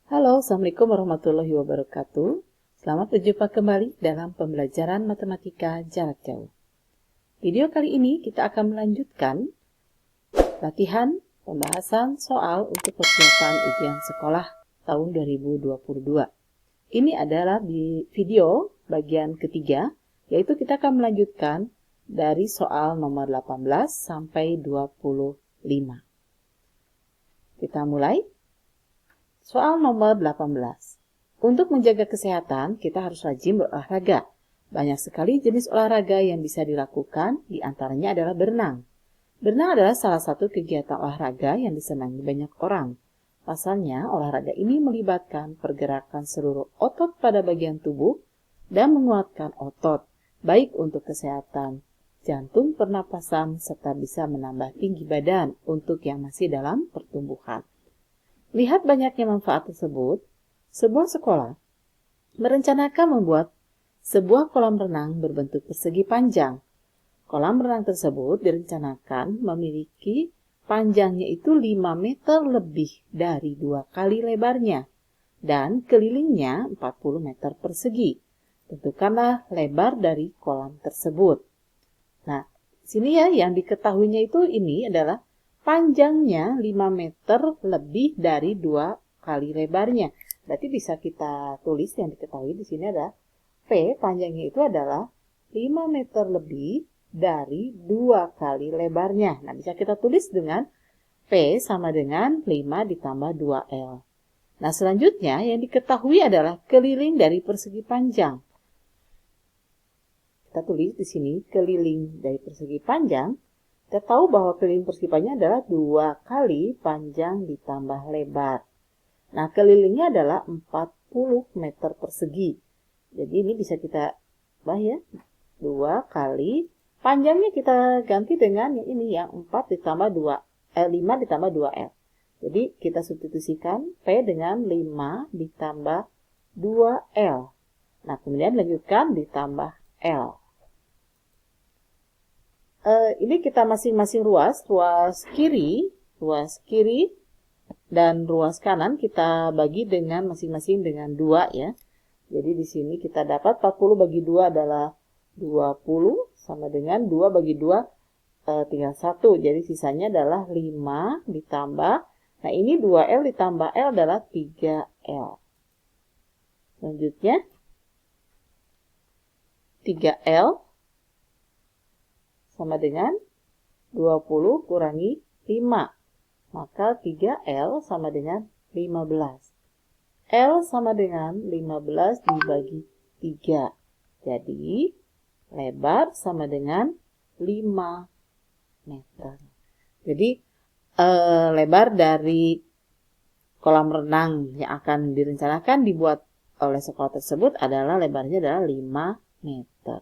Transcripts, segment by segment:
Halo, Assalamualaikum warahmatullahi wabarakatuh. Selamat berjumpa kembali dalam pembelajaran matematika jarak jauh. Video kali ini kita akan melanjutkan latihan pembahasan soal untuk persiapan ujian sekolah tahun 2022. Ini adalah di video bagian ketiga, yaitu kita akan melanjutkan dari soal nomor 18 sampai 25. Kita mulai. Soal nomor 18. Untuk menjaga kesehatan, kita harus rajin berolahraga. Banyak sekali jenis olahraga yang bisa dilakukan, di antaranya adalah berenang. Berenang adalah salah satu kegiatan olahraga yang disenangi banyak orang. Pasalnya, olahraga ini melibatkan pergerakan seluruh otot pada bagian tubuh dan menguatkan otot, baik untuk kesehatan jantung, pernapasan, serta bisa menambah tinggi badan untuk yang masih dalam pertumbuhan. Lihat banyaknya manfaat tersebut, sebuah sekolah merencanakan membuat sebuah kolam renang berbentuk persegi panjang. Kolam renang tersebut direncanakan memiliki panjangnya itu 5 meter lebih dari 2 kali lebarnya dan kelilingnya 40 meter persegi. Tentukanlah lebar dari kolam tersebut. Nah, sini ya yang diketahuinya itu ini adalah panjangnya 5 meter lebih dari 2 kali lebarnya. Berarti bisa kita tulis yang diketahui di sini ada P, panjangnya itu adalah 5 meter lebih dari 2 kali lebarnya. Nah, bisa kita tulis dengan P sama dengan 5 ditambah 2L. Nah, selanjutnya yang diketahui adalah keliling dari persegi panjang. Kita tulis di sini keliling dari persegi panjang. Kita tahu bahwa keliling persegi panjang adalah 2 kali panjang ditambah lebar. Nah, kelilingnya adalah 40 meter persegi. Jadi ini bisa kita ya, 2 kali. Panjangnya kita ganti dengan yang ini, yang 4 ditambah 2, 5 ditambah 2L. Jadi kita substitusikan P dengan 5 ditambah 2L. Nah, kemudian lanjutkan ditambah L. Ini kita masing-masing ruas kiri dan ruas kanan kita bagi dengan masing-masing dengan 2 ya. Jadi di sini kita dapat 40 bagi 2 adalah 20 sama dengan 2 bagi 2 tinggal 1. Jadi sisanya adalah 5 ditambah, nah ini 2L ditambah L adalah 3L. Selanjutnya 3L sama dengan 20 kurangi 5. Maka 3L sama dengan 15. L sama dengan 15 dibagi 3. Jadi, lebar sama dengan 5 meter. Jadi, lebar dari kolam renang yang akan direncanakan dibuat oleh sekolah tersebut adalah lebarnya adalah 5 meter.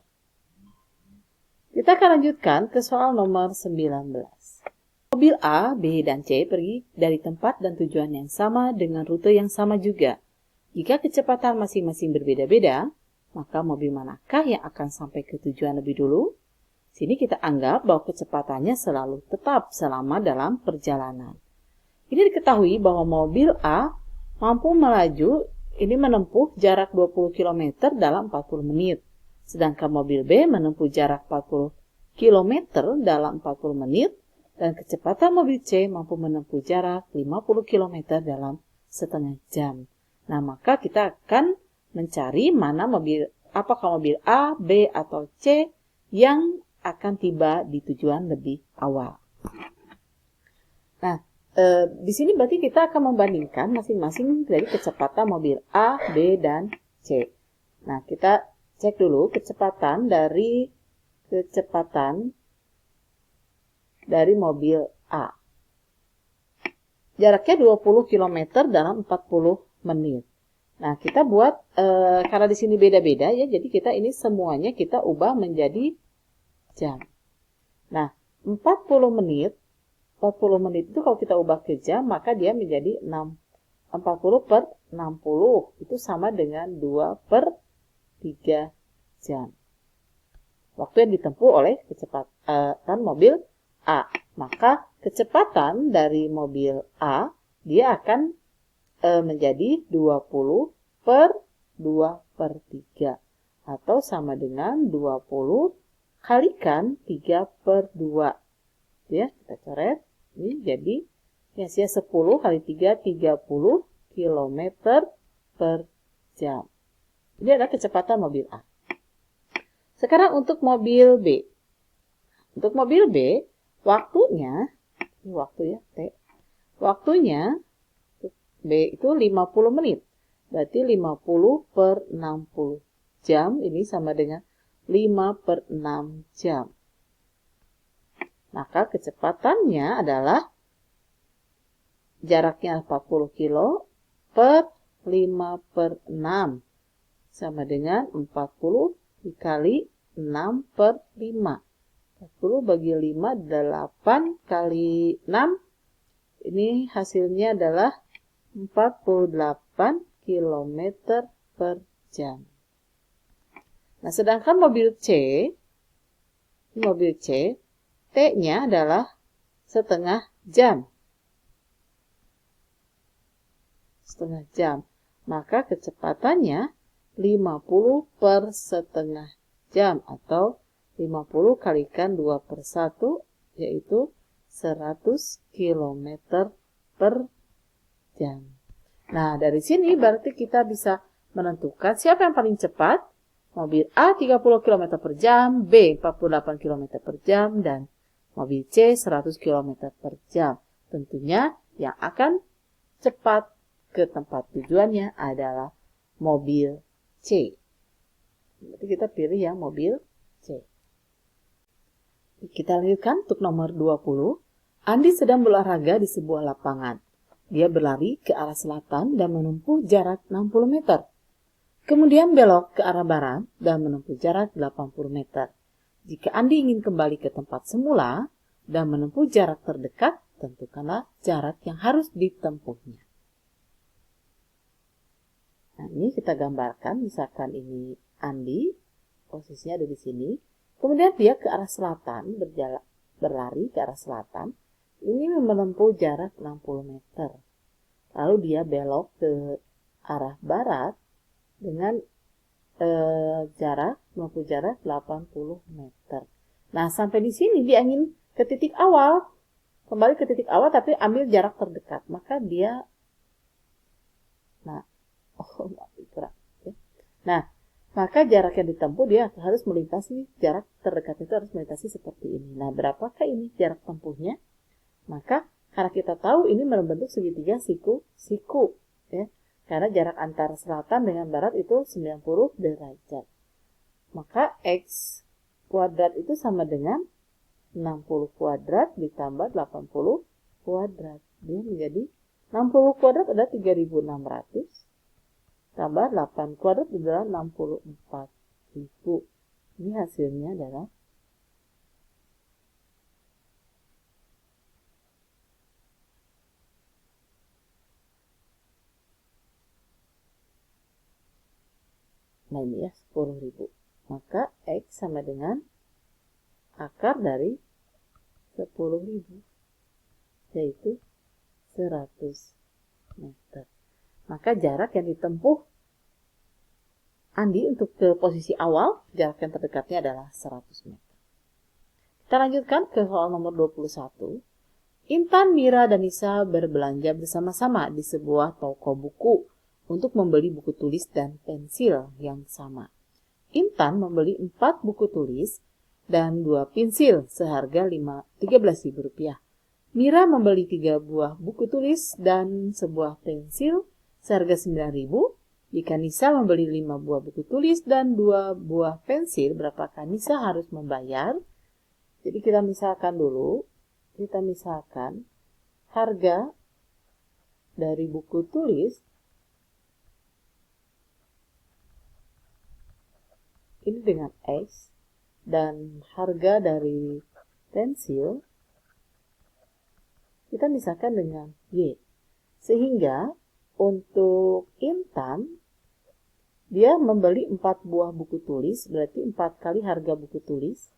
Kita akan lanjutkan ke soal nomor 19. Mobil A, B, dan C pergi dari tempat dan tujuan yang sama dengan rute yang sama juga. Jika kecepatan masing-masing berbeda-beda, maka mobil manakah yang akan sampai ke tujuan lebih dulu? Sini kita anggap bahwa kecepatannya selalu tetap selama dalam perjalanan. Ini diketahui bahwa mobil A mampu melaju, ini menempuh jarak 20 km dalam 40 menit. Sedangkan mobil B menempuh jarak 40 km dalam 40 menit dan kecepatan mobil C mampu menempuh jarak 50 km dalam setengah jam. Nah, maka kita akan mencari apakah mobil A, B, atau C yang akan tiba di tujuan lebih awal. Nah, di sini berarti kita akan membandingkan masing-masing dari kecepatan mobil A, B, dan C. Nah, kita cek dulu kecepatan dari mobil A. Jaraknya 20 km dalam 40 menit. Nah, kita buat, karena di sini beda-beda ya, jadi kita ini semuanya kita ubah menjadi jam. Nah, 40 menit itu kalau kita ubah ke jam, maka dia menjadi 40 per 60. Itu sama dengan 2 per 3 jam. Waktu yang ditempuh oleh kecepatan mobil A. Maka kecepatan dari mobil A, dia akan menjadi 20 per 2/3. Atau sama dengan 20 kalikan 3 per 2. Ya, kita coret. Ini jadi hasilnya 10 kali 3, 30 km per jam. Ini adalah kecepatan mobil A. Sekarang untuk mobil B. Untuk mobil B, waktunya, ini waktu ya, T. Waktunya B itu 50 menit. Berarti 50 per 60 jam. Ini sama dengan 5 per 6 jam. Maka kecepatannya adalah jaraknya 40 kilo per 5 per 6. Sama dengan 40 dikali 6 per 5. 40 bagi 5, 8 kali 6. Ini hasilnya adalah 48 km per jam. Nah, sedangkan mobil C, T-nya adalah setengah jam. Setengah jam. Maka kecepatannya 50 per setengah jam atau 50 kalikan 2 per 1 yaitu 100 km per jam. Nah, dari sini berarti kita bisa menentukan siapa yang paling cepat. Mobil A 30 km per jam, B 48 km per jam, dan mobil C 100 km per jam. Tentunya yang akan cepat ke tempat tujuannya adalah mobil C. Berarti kita pilih yang mobil C. Kita lanjutkan untuk nomor 20. Andi sedang berolahraga di sebuah lapangan. Dia berlari ke arah selatan dan menempuh jarak 60 meter. Kemudian belok ke arah barat dan menempuh jarak 80 meter. Jika Andi ingin kembali ke tempat semula dan menempuh jarak terdekat, tentukanlah jarak yang harus ditempuhnya. Nah, ini kita gambarkan, misalkan ini Andi, posisinya ada di sini. Kemudian dia ke arah selatan, berlari ke arah selatan. Ini menempuh jarak 60 meter. Lalu dia belok ke arah barat dengan menempuh jarak 80 meter. Nah, sampai di sini dia ingin ke titik awal. Kembali ke titik awal tapi ambil jarak terdekat. Maka dia maka jarak yang ditempuh dia harus melintasi jarak terdekat itu harus melintasi seperti ini. Nah, berapakah ini jarak tempuhnya? Maka karena kita tahu ini membentuk segitiga siku ya. Karena jarak antara selatan dengan barat itu 90 derajat. Maka X kuadrat itu sama dengan 60 kuadrat ditambah 80 kuadrat. Dia menjadi 60 kuadrat ada 3.600. Tambah 8 kuadrat adalah 64.000. Ini hasilnya adalah nah ini ya 10.000. Maka X sama dengan akar dari 10.000 yaitu 100 meter. Maka jarak yang ditempuh Andi untuk ke posisi awal, jarak yang terdekatnya adalah 100 meter. Kita lanjutkan ke soal nomor 21. Intan, Mira, dan Nisa berbelanja bersama-sama di sebuah toko buku untuk membeli buku tulis dan pensil yang sama. Intan membeli 4 buku tulis dan 2 pensil seharga Rp13.000. Mira membeli 3 buah buku tulis dan sebuah pensil seharga Rp9.000. Jika Nisa membeli 5 buah buku tulis dan 2 buah pensil, berapakah Nisa harus membayar? Jadi kita misalkan dulu, harga dari buku tulis ini dengan X dan harga dari pensil kita misalkan dengan Y. Sehingga untuk Intan dia membeli 4 buah buku tulis, berarti 4 kali harga buku tulis,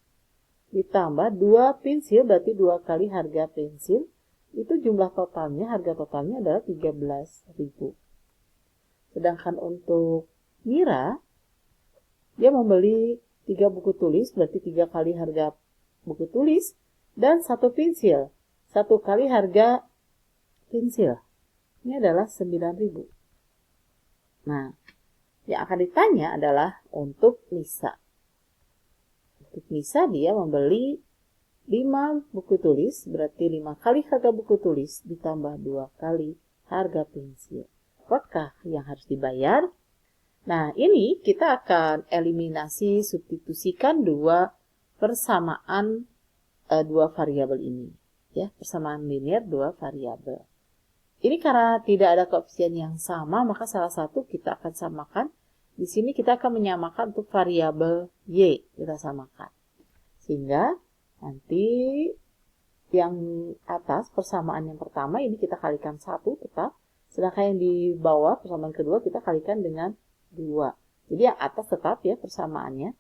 ditambah 2 pensil, berarti 2 kali harga pensil, itu jumlah totalnya, harga totalnya adalah 13.000. Sedangkan untuk Mira, dia membeli 3 buku tulis, berarti 3 kali harga buku tulis, dan 1 pensil, 1 kali harga pensil. Ini adalah 9.000. Nah, yang akan ditanya adalah untuk Nisa. Untuk Nisa dia membeli 5 buku tulis, berarti 5 kali harga buku tulis ditambah 2 kali harga pensil. Apakah yang harus dibayar? Nah, ini kita akan eliminasi, substitusikan dua persamaan dua variabel ini. Ya, persamaan linear dua variabel. Ini karena tidak ada koefisien yang sama, maka salah satu kita akan samakan. Di sini kita akan menyamakan untuk variabel Y, kita samakan. Sehingga nanti yang atas persamaan yang pertama ini kita kalikan 1 tetap. Sedangkan yang di bawah persamaan kedua kita kalikan dengan 2. Jadi yang atas tetap ya persamaannya.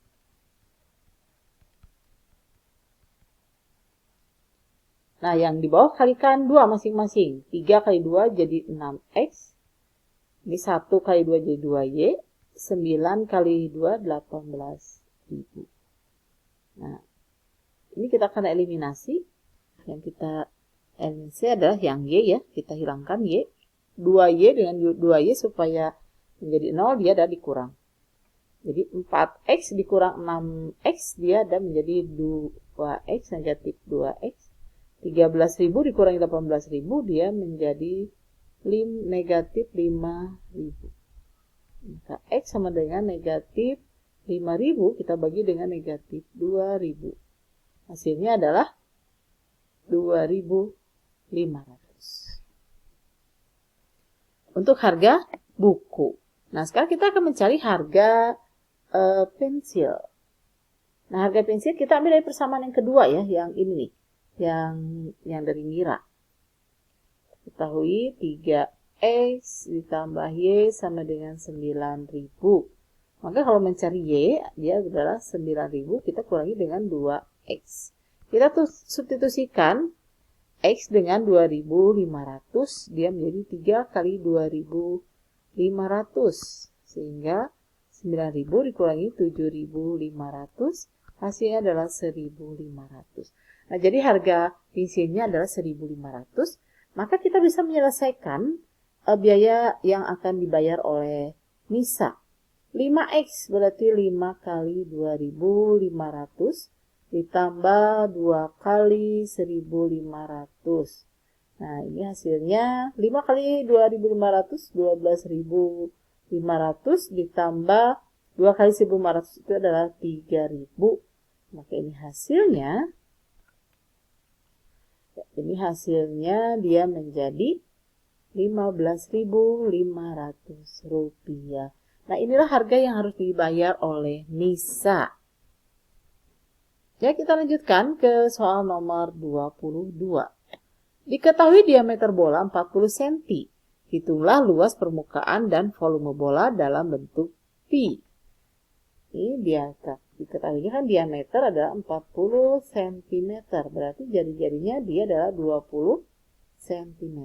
Nah yang di bawah kalikan 2 masing-masing. 3 kali 2 jadi 6x. Ini 1 kali 2 jadi 2y. 9 kali 2 18.000. Nah ini kita akan eliminasi. Yang kita eliminasi adalah yang y ya. Kita hilangkan y. 2y dengan 2y supaya menjadi 0 dia ada dikurang. Jadi 4x dikurang 6x dia ada menjadi 2x negatif 2x. 13.000 dikurangi 18.000 dia menjadi negatif 5.000. Maka x sama dengan negatif 5.000 kita bagi dengan negatif 2.000. Hasilnya adalah 2.500. Untuk harga buku. Nah, sekarang kita akan mencari harga pensil. Nah, harga pensil kita ambil dari persamaan yang kedua ya, yang ini nih. Yang dari Mira. Ketahui 3x ditambah y sama dengan 9.000. Maka kalau mencari y, dia adalah 9.000, kita kurangi dengan 2x. Kita tuh substitusikan x dengan 2.500, dia menjadi 3 kali 2.500. Sehingga 9.000 dikurangi 7.500, hasilnya adalah 1.500. Nah, jadi harga pensilnya adalah 1.500. Maka kita bisa menyelesaikan biaya yang akan dibayar oleh Nisa. 5x berarti 5 kali 2.500 ditambah 2 kali 1.500. Nah, ini hasilnya 5 kali 2.500, 12.500 ditambah 2 kali 1.500 itu adalah 3.000. Maka ini hasilnya dia menjadi 15.500 rupiah. Nah, inilah harga yang harus dibayar oleh Nisa. Ya, kita lanjutkan ke soal nomor 22. Diketahui diameter bola 40 cm. Hitunglah luas permukaan dan volume bola dalam bentuk pi. Ini diketahui kan diameter adalah 40 cm. Berarti jari-jarinya dia adalah 20 cm.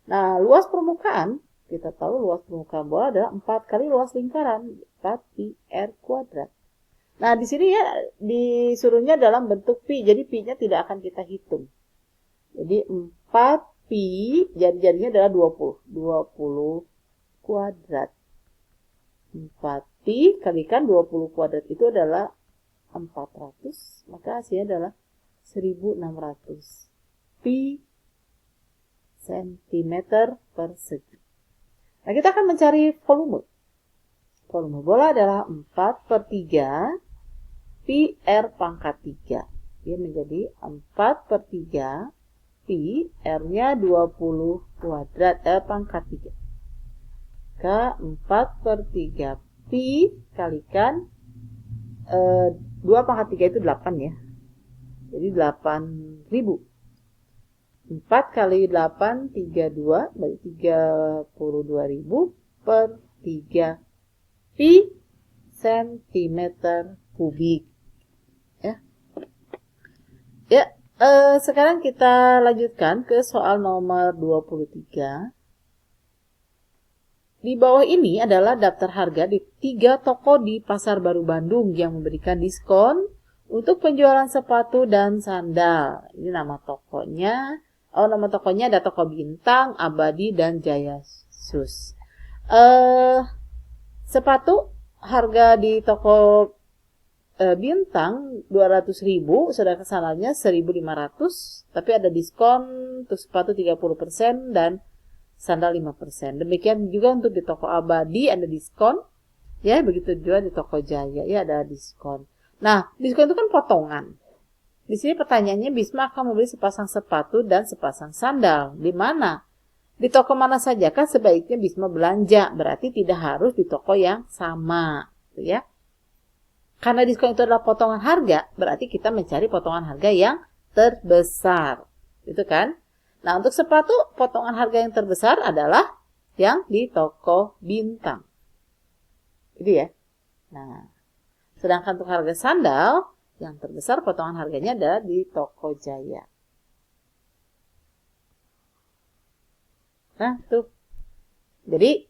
Nah, luas permukaan, kita tahu luas permukaan bola adalah 4 kali luas lingkaran, 4 pi r kuadrat. Nah, di sini ya disuruhnya dalam bentuk pi, jadi pi-nya tidak akan kita hitung. Jadi 4 pi, jari-jarinya adalah 20 kuadrat. 4 pi kalikan 20 kuadrat itu adalah 400, maka hasilnya adalah 1.600 pi cm persegi. Nah, kita akan mencari volume. Volume bola adalah 4/3 pi r pangkat 3. Dia menjadi 4/3 pi, r-nya 20 kuadrat, pangkat 3. Maka 4/3 pi kalikan 2 pangkat 3 itu 8 ya. Jadi 8.000. 4 kali 8, 32, berarti 32.000 per 3 pi cm kubik. Ya, Sekarang kita lanjutkan ke soal nomor 23. Di bawah ini adalah daftar harga di 3 toko di Pasar Baru Bandung yang memberikan diskon untuk penjualan sepatu dan sandal. Ini nama tokonya. Nama tokonya ada Toko Bintang, Abadi, dan Jaya Sus. Sepatu harga di toko Bintang 200.000, sedangkan sandalnya 1.500, tapi ada diskon untuk sepatu 30% dan sandal 5%. Demikian juga untuk di toko Abadi ada diskon, ya, begitu juga di toko Jaya, ya, ada diskon. Nah, diskon itu kan potongan. Di sini pertanyaannya, Bisma akan membeli sepasang sepatu dan sepasang sandal. Di mana? Di toko mana saja kan sebaiknya Bisma belanja, berarti tidak harus di toko yang sama, ya. Karena diskon itu adalah potongan harga, berarti kita mencari potongan harga yang terbesar. Itu kan? Nah, untuk sepatu, potongan harga yang terbesar adalah yang di toko Bintang. Itu ya. Nah, sedangkan untuk harga sandal, yang terbesar potongan harganya adalah di toko Jaya. Nah, tuh. Jadi,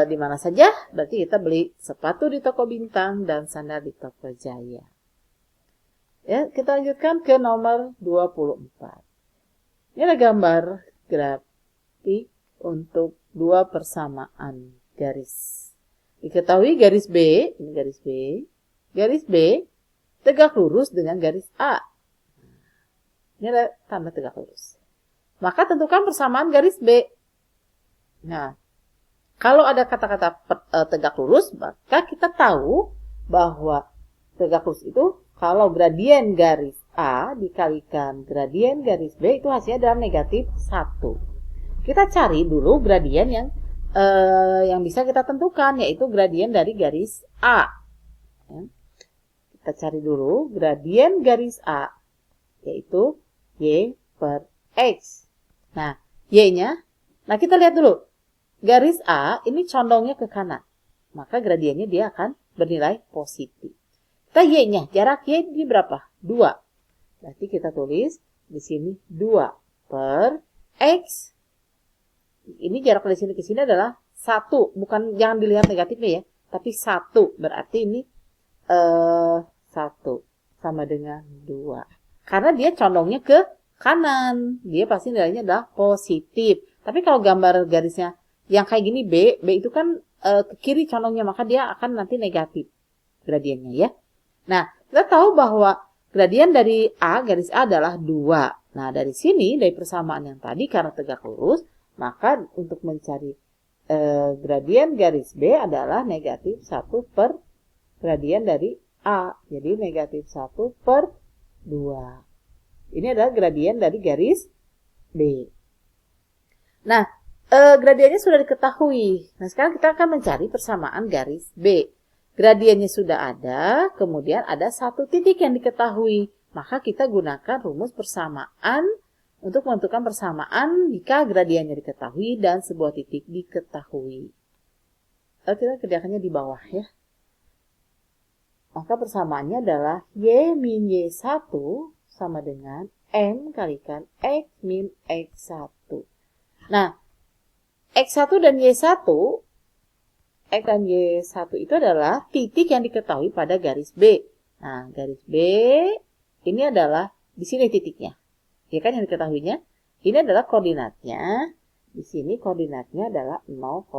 di mana saja, berarti kita beli sepatu di toko Bintang dan sandal di toko Jaya. Ya, kita lanjutkan ke nomor 24. Ini ada gambar grafik untuk 2 persamaan garis. Diketahui garis B, ini garis B tegak lurus dengan garis A. Ini ada tanda tegak lurus. Maka tentukan persamaan garis B. Nah, kalau ada kata-kata tegak lurus, maka kita tahu bahwa tegak lurus itu kalau gradien garis A dikalikan gradien garis B itu hasilnya adalah negatif 1. Kita cari dulu gradien yang bisa kita tentukan, yaitu gradien dari garis A. Kita cari dulu gradien garis A, yaitu Y per X. Nah, Y-nya, nah kita lihat dulu. Garis A ini condongnya ke kanan, maka gradiennya dia akan bernilai positif. Kita Y-nya, jarak Y ini berapa? 2. Berarti kita tulis di sini 2 per X. Ini jarak dari sini ke sini adalah 1. Bukan, jangan dilihat negatifnya ya, tapi 1. Berarti ini 1 sama dengan 2. Karena dia condongnya ke kanan, dia pasti nilainya adalah positif. Tapi kalau gambar garisnya yang kayak gini B itu kan ke kiri condongnya, maka dia akan nanti negatif gradiennya ya. Nah, kita tahu bahwa gradien dari A, garis A adalah 2. Nah, dari sini, dari persamaan yang tadi, karena tegak lurus, maka untuk mencari gradien garis B adalah negatif 1 per gradien dari A. Jadi negatif 1 per 2. Ini adalah gradien dari garis B. Nah, gradiennya sudah diketahui. Nah, sekarang kita akan mencari persamaan garis B. Gradiennya sudah ada, kemudian ada 1 titik yang diketahui. Maka kita gunakan rumus persamaan untuk menentukan persamaan jika gradiennya diketahui dan sebuah titik diketahui. Lalu kita kerjakannya di bawah ya. Maka persamaannya adalah Y min Y1 sama dengan M kalikan X min X1. Nah, X1 dan Y1, X dan Y1 itu adalah titik yang diketahui pada garis B. Nah, garis B ini adalah di sini titiknya. Ya kan yang diketahuinya? Ini adalah koordinatnya. Di sini koordinatnya adalah 0,2.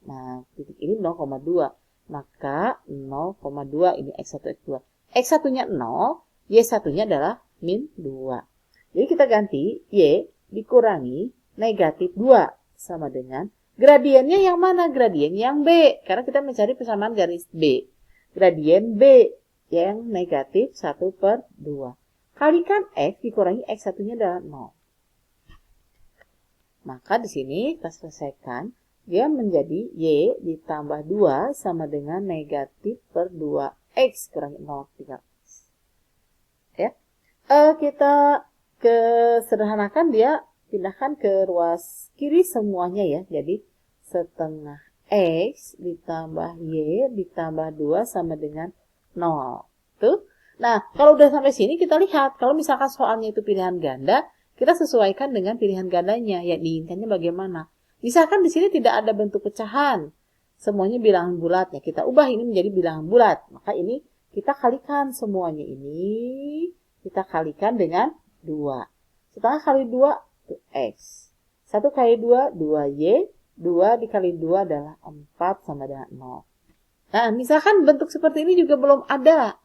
Nah, titik ini 0,2. Maka 0,2 ini X1, X2. X1-nya 0, Y1-nya adalah min 2. Jadi kita ganti Y dikurangi negatif 2 sama dengan gradiennya yang mana? Gradien yang B. Karena kita mencari persamaan garis B. Gradien B yang negatif 1 per 2. Kalikan X dikurangi X1-nya adalah 0. Maka di sini kita selesaikan. Dia menjadi Y ditambah 2 sama dengan negatif per 2X kurangi 0, 3X. Ya. Kita sederhanakan dia, pindahkan ke ruas kiri semuanya ya. Jadi setengah X ditambah Y ditambah 2 sama dengan 0. Tuh. Nah, kalau udah sampai sini kita lihat, kalau misalkan soalnya itu pilihan ganda, kita sesuaikan dengan pilihan gandanya, yang diinginkannya bagaimana. Misalkan di sini tidak ada bentuk pecahan, semuanya bilangan bulat, ya kita ubah ini menjadi bilangan bulat. Maka ini kita kalikan semuanya ini, kita kalikan dengan 2. Setengah kali 2 itu X. 1 kali 2, 2Y. 2 dikali 2 adalah 4 sama dengan 0. Nah, misalkan bentuk seperti ini juga belum ada.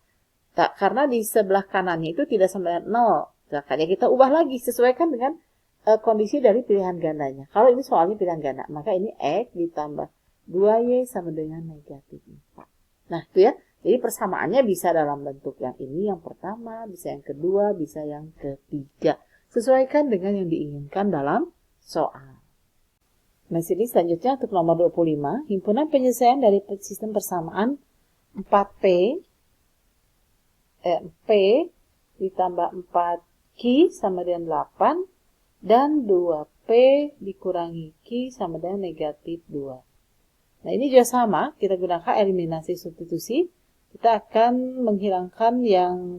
Tak, karena di sebelah kanannya itu tidak sama dengan 0. Makanya kita ubah lagi, sesuaikan dengan kondisi dari pilihan gandanya. Kalau ini soalnya pilihan ganda, maka ini X ditambah 2Y sama dengan negatif 4. Nah, itu ya. Jadi persamaannya bisa dalam bentuk yang ini, yang pertama, bisa yang kedua, bisa yang ketiga. Sesuaikan dengan yang diinginkan dalam soal. Nah, sini selanjutnya untuk nomor 25, himpunan penyelesaian dari sistem persamaan 4P P ditambah 4Q sama dengan 8 dan 2P dikurangi Q sama dengan negatif 2. Nah, ini juga sama, kita gunakan eliminasi substitusi. Kita akan menghilangkan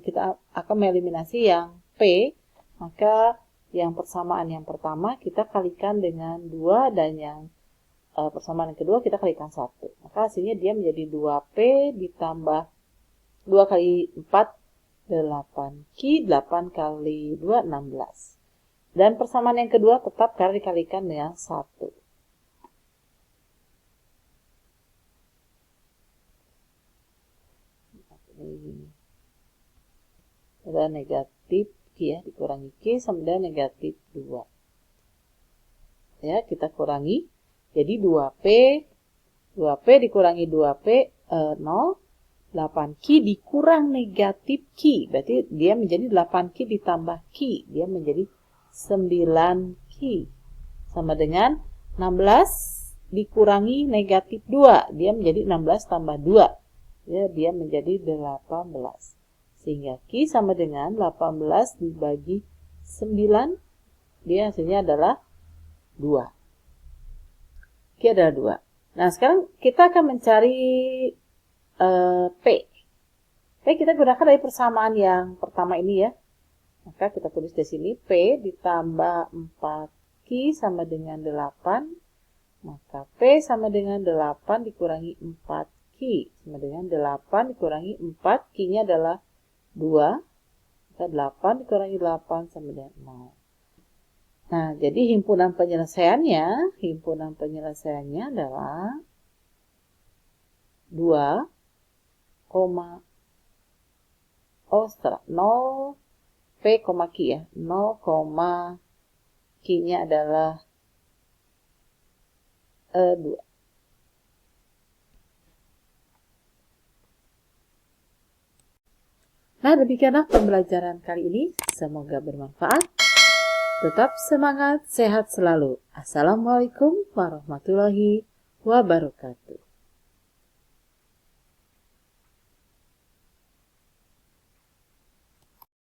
kita akan mengeliminasi yang P, maka yang persamaan yang pertama kita kalikan dengan 2 dan yang persamaan yang kedua kita kalikan 1. Maka hasilnya dia menjadi 2P ditambah 2 kali 4, 8Q, 8 kali 2, 16. Dan persamaan yang kedua tetap karena dikalikan dengan 1. Ada negatif Q ya, dikurangi Q sama dengan negatif 2. Ya, kita kurangi. Jadi 2P dikurangi 2P, 0. 8Q dikurang negatif Q, berarti dia menjadi 8Q ditambah Q, dia menjadi 9Q. Sama dengan 16 dikurangi negatif 2, dia menjadi 16 tambah 2, ya, dia menjadi 18. Sehingga Q sama dengan 18 dibagi 9, dia hasilnya adalah 2. Q adalah 2. Nah, sekarang kita akan mencari P. P kita gunakan dari persamaan yang pertama ini ya. Maka kita tulis di sini P ditambah 4Q sama dengan 8. Maka P sama dengan 8 dikurangi 4Q sama dengan 8 dikurangi 4. Q-nya adalah 2. Maka 8 dikurangi 8 sama dengan 0. Nah, jadi himpunan penyelesaiannya adalah 2, 0 P, Q ya. 0, Q-nya adalah 2. Nah, demikianlah pembelajaran kali ini. Semoga bermanfaat. Tetap semangat, sehat selalu. Assalamualaikum warahmatullahi wabarakatuh.